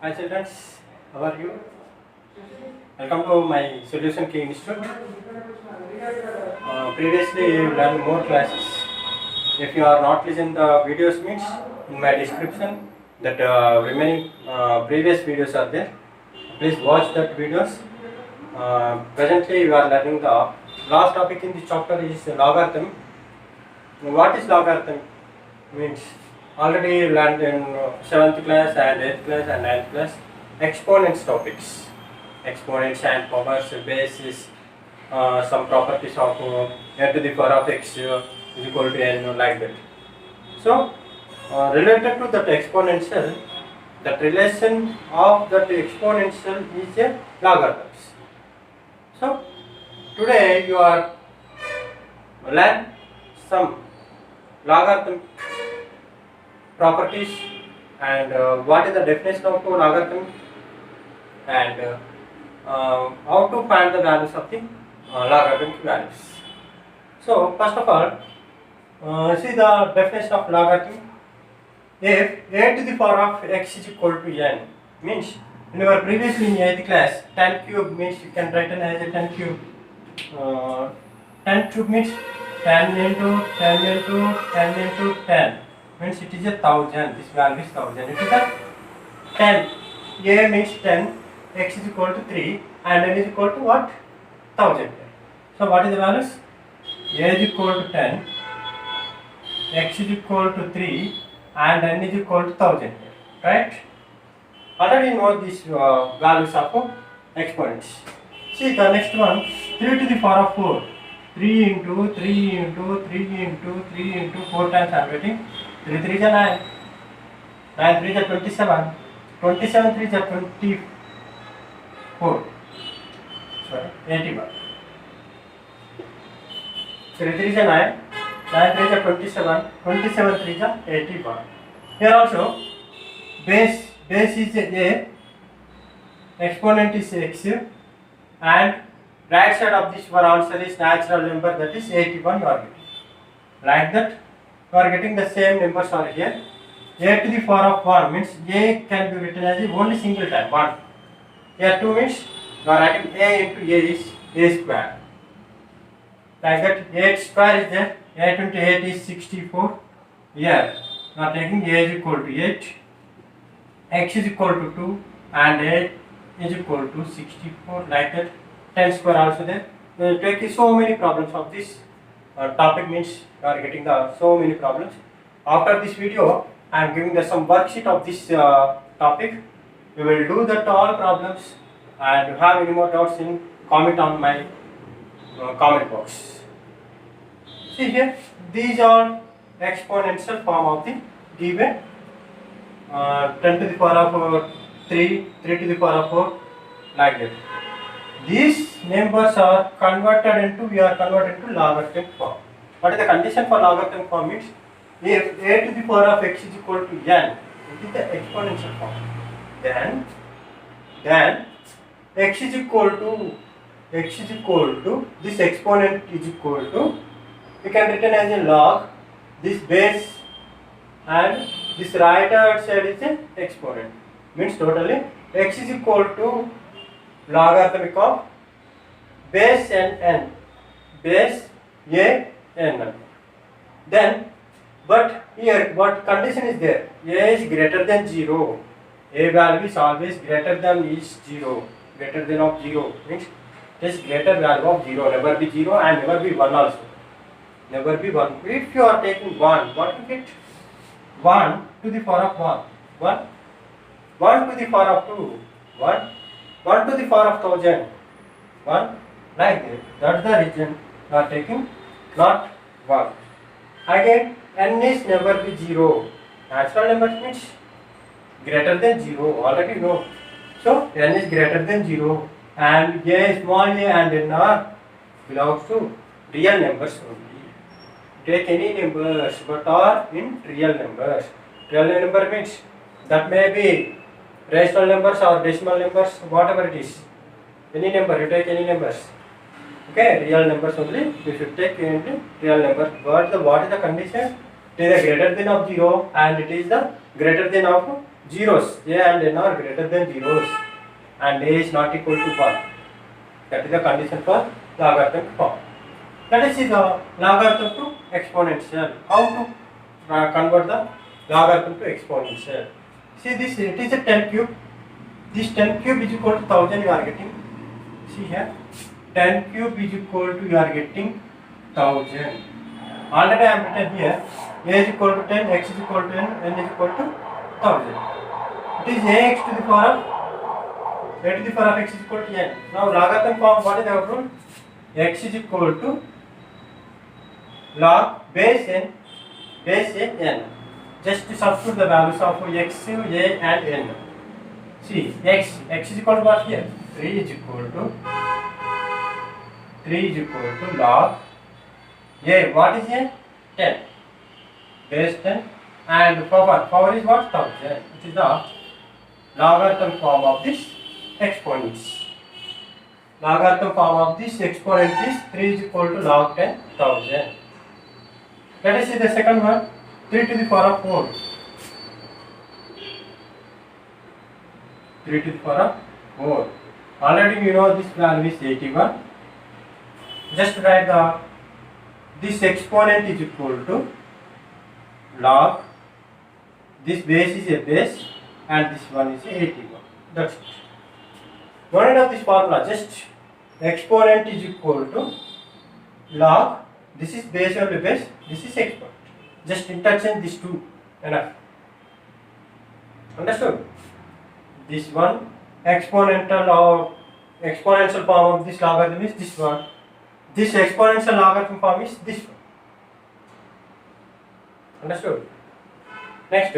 Hi children, how are you? Welcome to my Solution Key Institute. Previously you learned more classes. If you are not listening the videos means in my description that remaining previous videos are there. Please watch that videos. Presently you are learning the last topic in this chapter is logarithm. What is logarithm? Means already you learned in 7th class and 8th class and 9th class exponents topics, exponents and powers, bases, some properties of n to the power of x is equal to n, like that. So related to that exponential, that relation of that exponential is a logarithms. So today you are learn some logarithm properties and what is the definition of logarithm and how to find the values of the logarithmic values. So first of all, see the definition of logarithm. If a to the power of x is equal to n, means in your previously in 8th class 10 cube means you can write it as a 10 cube. 10 cube means 10 into 10 into 10 into 10 means it is 1000. This value is 1000. It is a 10. A means 10, x is equal to 3 and n is equal to what? 1000. So what is the values? A is equal to 10, x is equal to 3 and n is equal to 1000. Right? Already know these values of exponents. See the next one, 3 to the power of 4. 3 into 3 into 3 into 3 into 4 times I am writing. 3 3 is 9, 9 3 is 27, 27 3 is 24, sorry 81. 3 3 is 9, 9 3 is 27, 27 3 is 81. Here also base is a, exponent is x and right side of this one answer is natural number, that is 81 you are getting. Like that you are getting the same numbers are here. A to the power of 1 means a can be written as only single time 1. Here 2 means you are writing a into a is a square. Like that 8 square is there, 8 into 8 is 64. Here you are taking a is equal to 8, x is equal to 2 and 8 is equal to 64, like that. 10 square also there. We take so many problems of this topic means you are getting the so many problems. After this video I am giving the some worksheet of this topic. We will do that all problems, and if you have any more doubts in comment on my comment box. See here, these are exponential form of the given 10 to the power of 3, 3 to the power of 4, like that. These numbers are converted into, we are converted into logarithmic form. What is the condition for logarithmic form? Means if a to the power of x is equal to n, it is the exponential form. Then x is equal to this exponent is equal to, we can written as a log this base and this right hand side is an exponent. Means totally x is equal to logarithmic of base and n, base a n. Then but here what condition is there? A is greater than 0. A value is always greater than is 0. Greater than of 0 means it is greater value of 0. Never be 0 and never be 1 also. Never be 1. If you are taking 1, what you get? 1 to the power of 1. 1 to the power of 2. 1 to the power of 1000. 1, like that. That's the reason you are taking not 1. Again, n is never be 0. Natural numbers means greater than 0. Already know. So n is greater than 0 and a small a and n are belongs to real numbers only. Take any numbers but are in real numbers. Real number means that may be rational numbers or decimal numbers, whatever it is. Any number, you take any numbers. Okay, real numbers only. You should take any real number. What is the condition? It is the greater than of 0 and it is the greater than of zeros, a and n are greater than zeros and a is not equal to 1. That is the condition for logarithmic form. Let us see the logarithm to exponential. How to convert the logarithm to exponential? See this, it is a 10 cube. This 10 cube is equal to 1000 you are getting. See here, 10 cube is equal to you are getting 1000. Already I am written here, a is equal to 10, x is equal to n is equal to 1000. It is ax to the power of a to the power of x is equal to n. Now logarithm form, what is our rule? X is equal to log base n n. Just to substitute the values of x, a and n. See, x is equal to what here? 3 is equal to log a. What is a? 10. Base 10 and power is what? 1000. It is the logarithm form of this exponent. Logarithm form of this exponent is 3 is equal to log 10,000. Let us see the second one. 3 to the power of 4. 3 to the power of 4. Already you know this value is 81. Just write this exponent is equal to log, this base is a base and this one is 81. That's it. No need of this formula, just exponent is equal to log, this is base only base, this is exponent. Just interchange these two, enough. Understood? This one exponential or exponential form of this logarithm is this one. This exponential logarithm form is this one. Understood? Next,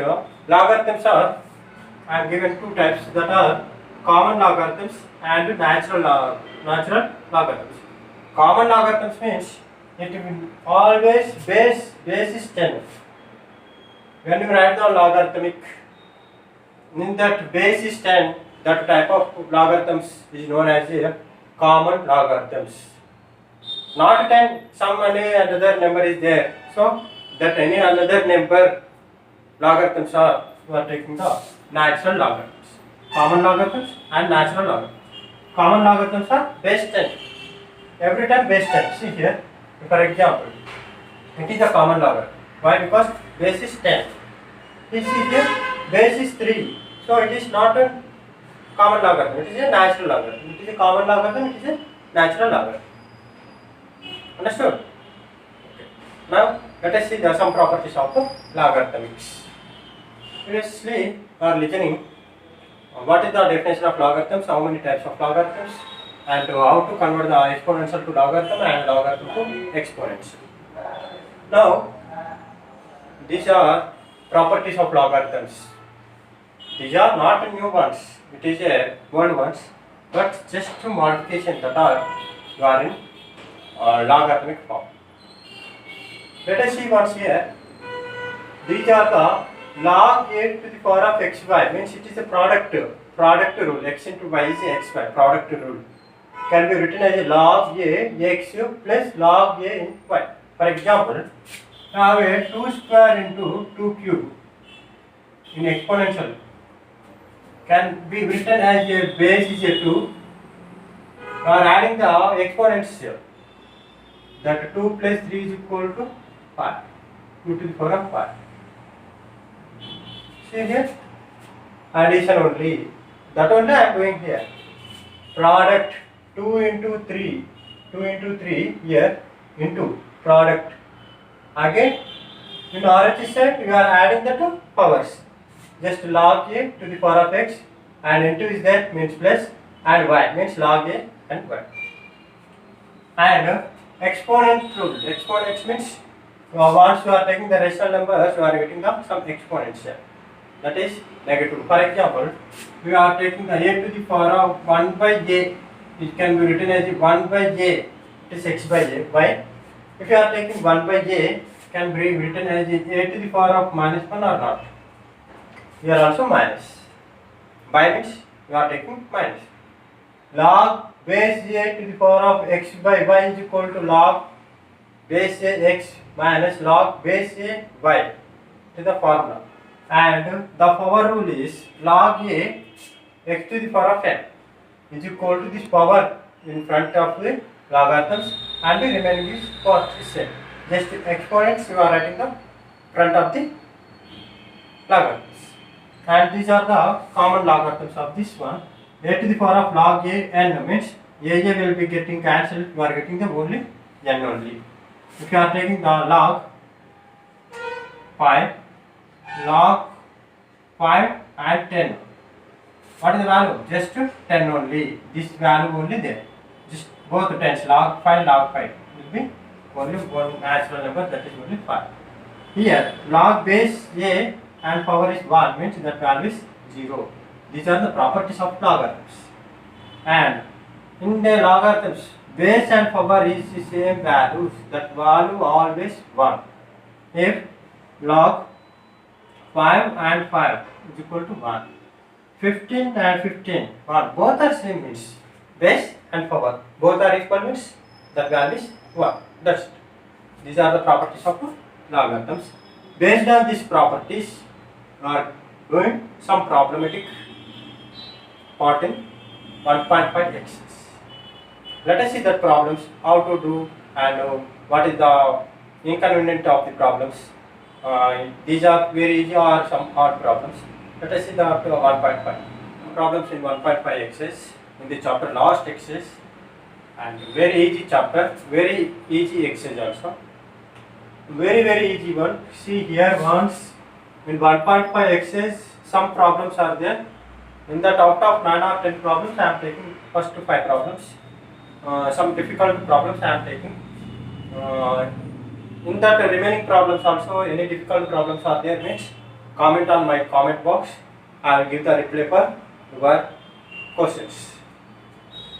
logarithms are, I am given two types, that are common logarithms and natural logarithms. Common logarithms means it will always base is 10. When you write the logarithmic, in that base is 10, that type of logarithms is known as a common logarithms. Not 10, some any another number is there. So that any another number logarithms are, you are taking the natural logarithms. Common logarithms and natural logarithms. Common logarithms are base 10. Every time base 10. See here, for example, it is a common logarithm. Why? Because base is 10. You see here, base is 3. So it is not a common logarithm, it is a natural logarithm. It is a common logarithm, it is a natural logarithm. Understood? Okay. Now let us see some properties of logarithmics. Previously you are listening what is the definition of logarithms, how many types of logarithms, and how to convert the exponential to logarithm and logarithm to exponential. Now these are properties of logarithms. These are not new ones, it is a old ones, but just modification that are in logarithmic form. Let us see once here. These are the log a to the power of xy, means it is a product rule. X into y is xy, product rule. Can be written as a log a x plus log a in y. For example, I have a 2 square into 2 cube in exponential. Can be written as a base is a 2. We are adding the exponents here. That 2 plus 3 is equal to 5. 2 to the power of 5. See here, addition only. That only I am doing here. Product 2 into 3 here into product. Again, in RHS side you are adding the two powers. Just log a to the power of x and into is there means plus and y means log a and y. And exponent rule. Exponents means once you are taking the rational numbers, you are getting some exponents here. That is negative. For example, we are taking the a to the power of 1 by a. It can be written as 1 by a. It is x by a. Why? If you are taking 1 by a, can be written as a to the power of minus 1 or not. We are also minus. By means we are taking minus. Log base a to the power of x by y is equal to log base a x minus log base a y. It is the formula. and the power rule is log a x to the power of n is equal to this power in front of the logarithms and the remaining is part is same. Just exponents you are writing the front of the logarithms, and these are the common logarithms of this one. A to the power of log a n means a will be getting cancelled, you are getting the only n only. If you are taking the log 5, log 5 and 10, what is the value? Just 10 only. This value only there. Just both tens, log 5, log 5 will be only one natural number, that is only 5. Here log base a and power is 1 means that value is 0. These are the properties of logarithms. And in the logarithms, base and power is the same values, that value always 1. If log 5 and 5 is equal to 1, 15 and 15, 1, both are same means base and power both are equal means that value is 1. That's it. These are the properties of logarithms. Based on these properties, we are doing some problematic part in 1.5 exercise. Let us see the problems, how to do, and what is the inconvenient of the problems. These are very easy or some hard problems. Let us see the 1.5 problems in 1.5 exercise in the chapter last exercise, and very easy chapter, very easy exercise also. Very easy one. See here once in 1.5 exercise some problems are there. In that out of 9 or 10 problems I am taking first 5 problems. Some difficult problems I am taking. In that remaining problems also, any difficult problems are there means comment on my comment box. I will give the reply for your questions.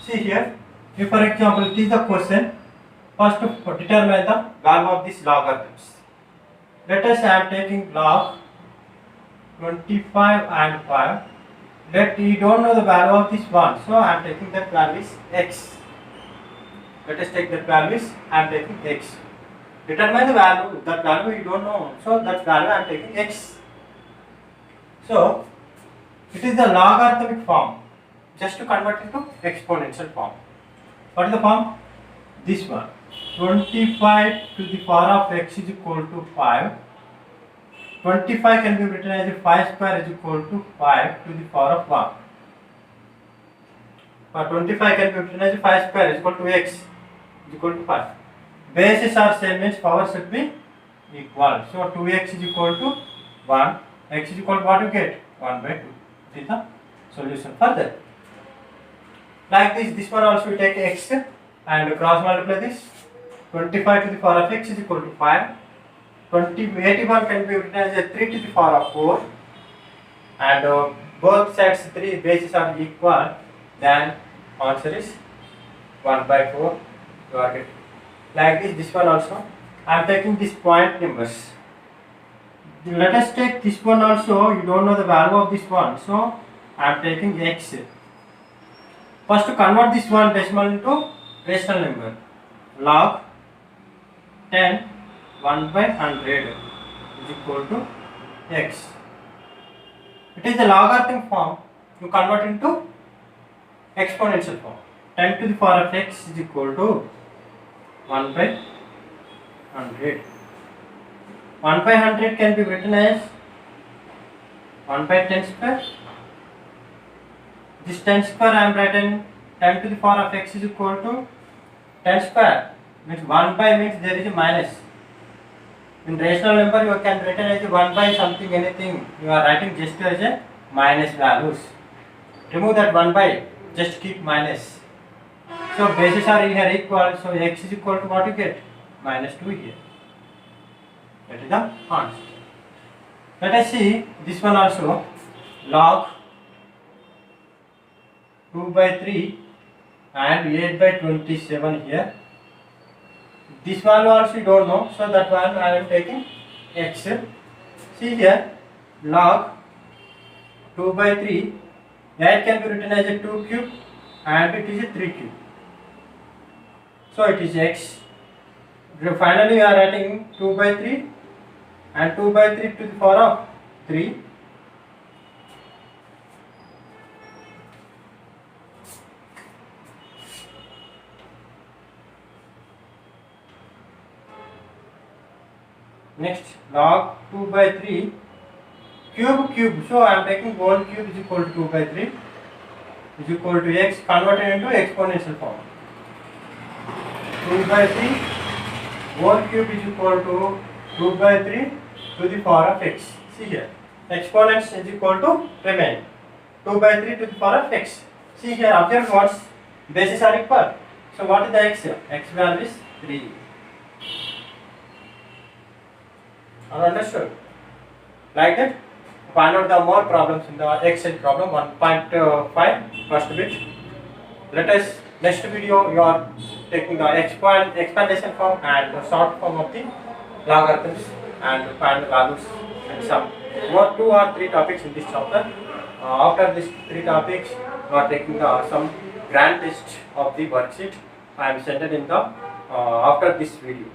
See here, if for example it is the question, first to determine the value of these logarithms. Let us I am taking log 25 and 5. Let you don't know the value of this one, so I am taking that value is x. Let us take that value is I am taking x. Determine the value, that value you don't know, so that value I am taking x. So it is the logarithmic form. Just to convert it to exponential form. What is the form? This one. 25 to the power of x is equal to 5. 25 can be written as 5 square is equal to 5 to the power of 1. Or 25 can be written as 5 square is equal to x is equal to 5. Bases are same means power should be equal. So 2x is equal to 1. X is equal to what you get? 1 by 2. This is the solution for that. Like this one also we take x and cross multiply this. 25 to the power of x is equal to 5. 81 can be written as 3 to the power of 4. And both sides 3 bases are equal. Then answer is 1 by 4. You are getting. Like this one also. I am taking this point numbers. Let us take this one also. You don't know the value of this one, so I am taking x. First to convert this one decimal into rational number. Log 10 1 by 100 is equal to x. It is the logarithm form. You convert into exponential form. 10 to the power of x is equal to 1 by 100. 1 by 100 can be written as 1 by 10 square. This 10 square I am writing 10 to the power of x is equal to 10 square. Means 1 by means there is a minus. In rational number you can written as 1 by something anything. You are writing just as a minus values. Remove that 1 by, just keep minus. So bases are here equal, so x is equal to what you get? Minus 2 here. That is the answer. Let us see this one also. Log 2 by 3 and 8 by 27 here. This value also you don't know, so that one I am taking x. See here, log 2 by 3, 8 can be written as a 2 cube and it is a 3 cube. So it is x. Finally we are writing 2 by 3 and 2 by 3 to the power of 3. Next, log 2 by 3 cube. So I am taking whole cube is equal to 2 by 3 is equal to x converted into exponential form. 2 by 3 whole cube is equal to 2 by 3 to the power of x. See here, exponents is equal to remain 2 by 3 to the power of x. See here, observe what bases are equal. So what is the x here? X value is 3. Are understood? Like that, find out the more problems in the Excel problem 1.5 first bit. Let us next video you are taking the expandation form and the short form of the logarithms and find the values and some more 2 or 3 topics in this chapter. After these 3 topics, you are taking the some grand test of the worksheet. I am sent it in the after this video.